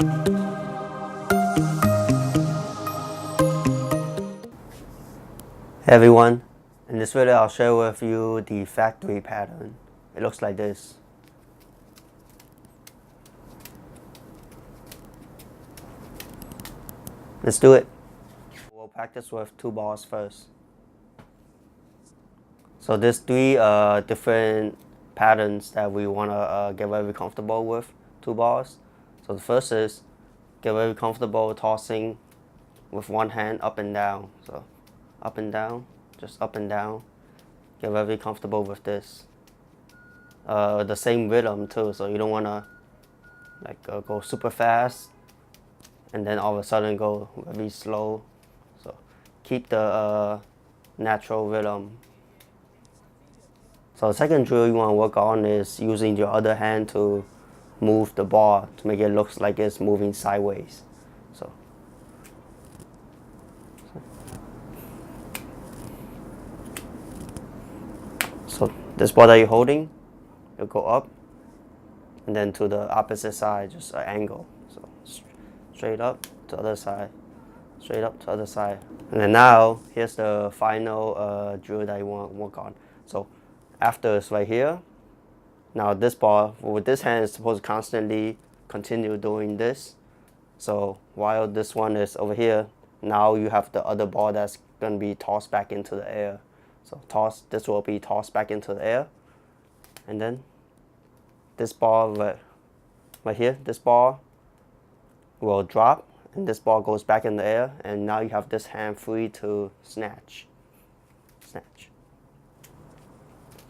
Hey everyone, in this video I'll share with you the factory pattern. It looks like this. Let's do it. We'll practice with 2 balls first. So there's 3 different patterns that we want to get very comfortable with 2 balls. So the first is get very comfortable tossing with one hand up and down. So up and down, just up and down. Get very comfortable with this. The same rhythm too, so you don't want to go super fast and then all of a sudden go very slow. So keep the natural rhythm. So the second drill you want to work on is using your other hand to move the ball to make it look like it's moving sideways. So this ball that you're holding, you'll go up and then to the opposite side, just an angle. So straight up to the other side, straight up to the other side. And then now, here's the final drill that you want to work on. So after it's right here, now this ball, with this hand, is supposed to constantly continue doing this. So while this one is over here, now you have the other ball that's going to be tossed back into the air. So this will be tossed back into the air. And then this ball right here, this ball will drop and this ball goes back in the air, and now you have this hand free to snatch. Snatch.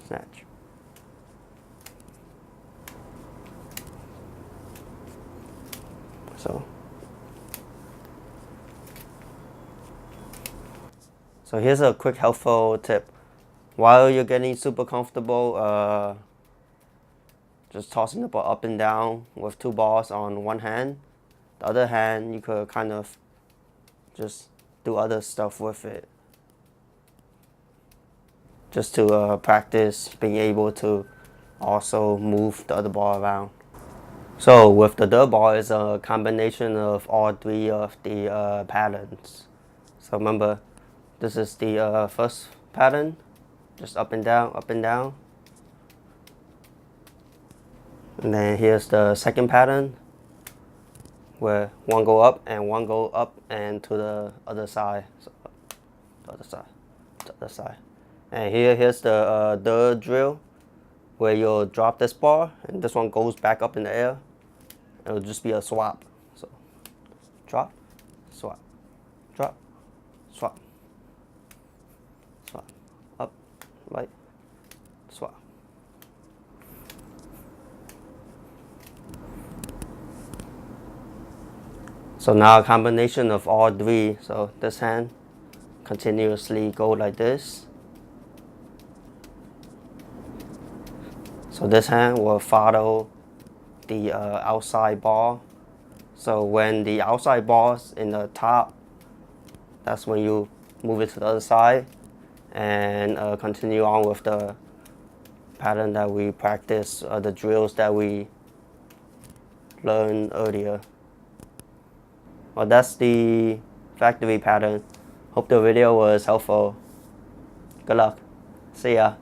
Snatch. So here's a quick helpful tip. While you're getting super comfortable just tossing the ball up and down with 2 balls on one hand, the other hand you could kind of just do other stuff with it, just to practice being able to also move the other ball around. So with the third ball, it's a combination of all 3 of the patterns. So remember, this is the first pattern, just up and down, up and down. And then here's the second pattern, where one go up and one go up and to the other side. So the other side, the other side. And here's the third drill, where you'll drop this ball and this one goes back up in the air. It'll just be a swap. So drop, swap, drop, swap, swap, up, right, swap. So now a combination of all 3. So this hand continuously go like this. So this hand will follow the outside ball. So when the outside ball's in the top, that's when you move it to the other side and continue on with the pattern that we practice, the drills that we learned earlier. Well, that's the factory pattern. Hope the video was helpful. Good luck. See ya.